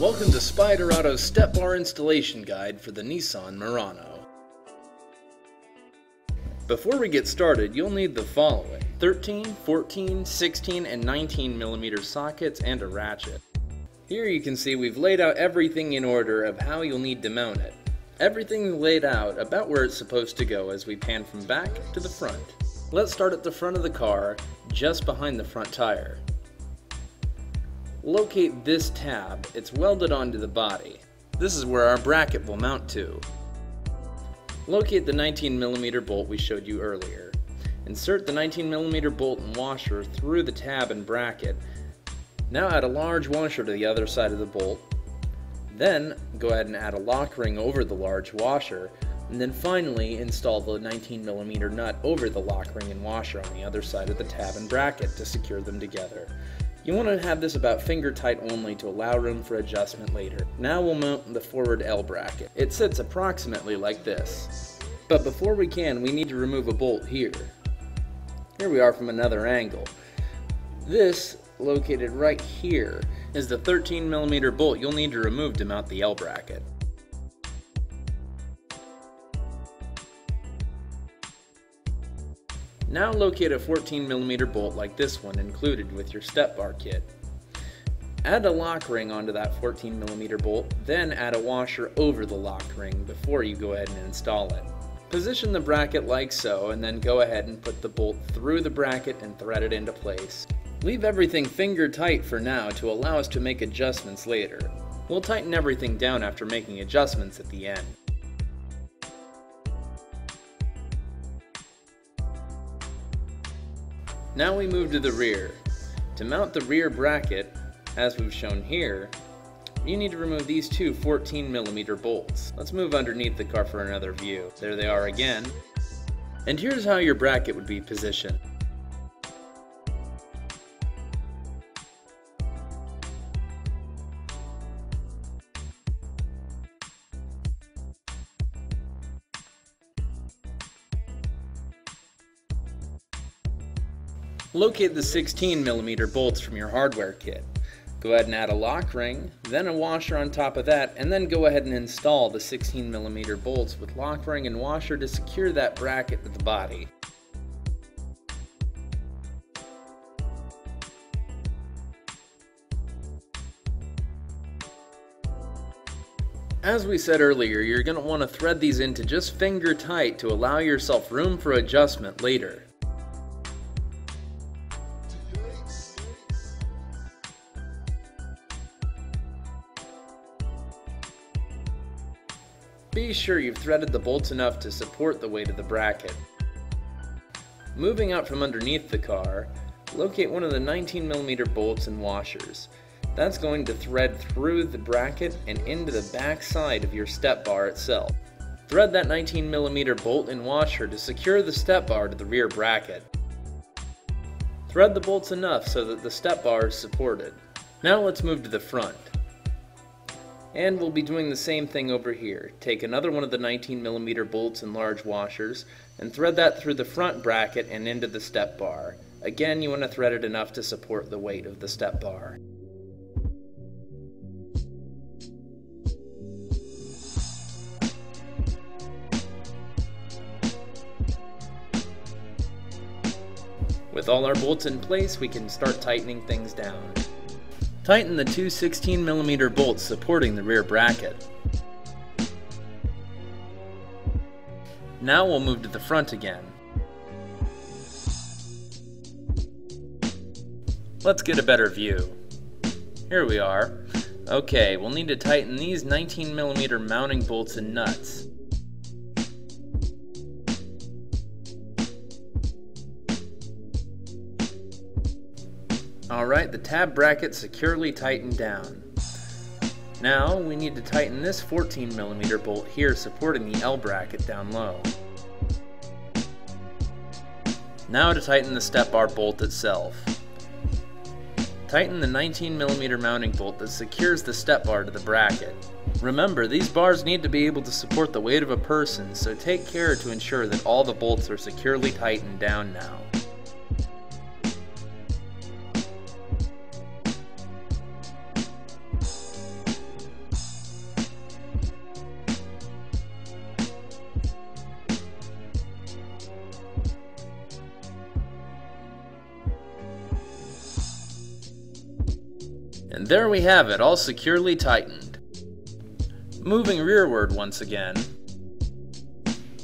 Welcome to Spyderato's Step Bar Installation Guide for the Nissan Murano. Before we get started, you'll need the following: 13, 14, 16, and 19 mm sockets and a ratchet. Here you can see we've laid out everything in order of how you'll need to mount it. Everything laid out about where it's supposed to go as we pan from back to the front. Let's start at the front of the car, just behind the front tire. Locate this tab. It's welded onto the body. This is where our bracket will mount to. Locate the 19 mm bolt we showed you earlier. Insert the 19 mm bolt and washer through the tab and bracket. Now add a large washer to the other side of the bolt. Then go ahead and add a lock ring over the large washer, and then finally install the 19 mm nut over the lock ring and washer on the other side of the tab and bracket to secure them together. You want to have this about finger tight only to allow room for adjustment later. Now we'll mount the forward L bracket. It sits approximately like this. But before we can, we need to remove a bolt here. Here we are from another angle. This, located right here, is the 13 mm bolt you'll need to remove to mount the L bracket. Now locate a 14 mm bolt like this one included with your step bar kit. Add a lock ring onto that 14 mm bolt, then add a washer over the lock ring before you go ahead and install it. Position the bracket like so, and then go ahead and put the bolt through the bracket and thread it into place. Leave everything finger tight for now to allow us to make adjustments later. We'll tighten everything down after making adjustments at the end. Now we move to the rear. To mount the rear bracket, as we've shown here, you need to remove these two 14 mm bolts. Let's move underneath the car for another view. There they are again. And here's how your bracket would be positioned. Locate the 16 mm bolts from your hardware kit. Go ahead and add a lock ring, then a washer on top of that, and then go ahead and install the 16 mm bolts with lock ring and washer to secure that bracket to the body. As we said earlier, you're going to want to thread these into just finger tight to allow yourself room for adjustment later. Be sure you've threaded the bolts enough to support the weight of the bracket. Moving out from underneath the car, locate one of the 19 mm bolts and washers. That's going to thread through the bracket and into the back side of your step bar itself. Thread that 19 mm bolt and washer to secure the step bar to the rear bracket. Thread the bolts enough so that the step bar is supported. Now let's move to the front. And we'll be doing the same thing over here. Take another one of the 19 mm bolts and large washers and thread that through the front bracket and into the step bar. Again, you want to thread it enough to support the weight of the step bar. With all our bolts in place, we can start tightening things down. Tighten the two 16 mm bolts supporting the rear bracket. Now we'll move to the front again. Let's get a better view. Here we are. Okay, we'll need to tighten these 19 mm mounting bolts and nuts. Alright, the tab bracket securely tightened down. Now we need to tighten this 14 mm bolt here supporting the L bracket down low. Now to tighten the step bar bolt itself. Tighten the 19 mm mounting bolt that secures the step bar to the bracket. Remember, these bars need to be able to support the weight of a person, so take care to ensure that all the bolts are securely tightened down now. And there we have it, all securely tightened. Moving rearward once again.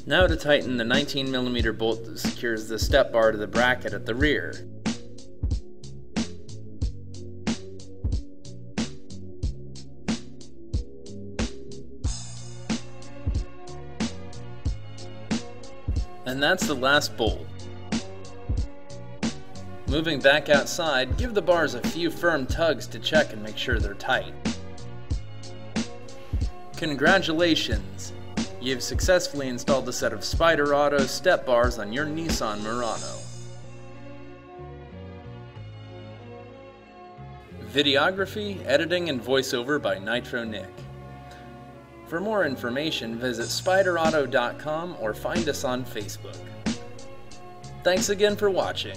Now to tighten the 19mm bolt that secures the step bar to the bracket at the rear. And that's the last bolt. Moving back outside, give the bars a few firm tugs to check and make sure they're tight. Congratulations! You've successfully installed a set of Spyder Auto step bars on your Nissan Murano. Videography, editing, and voiceover by Nitro Nick. For more information, visit SpyderAuto.com or find us on Facebook. Thanks again for watching.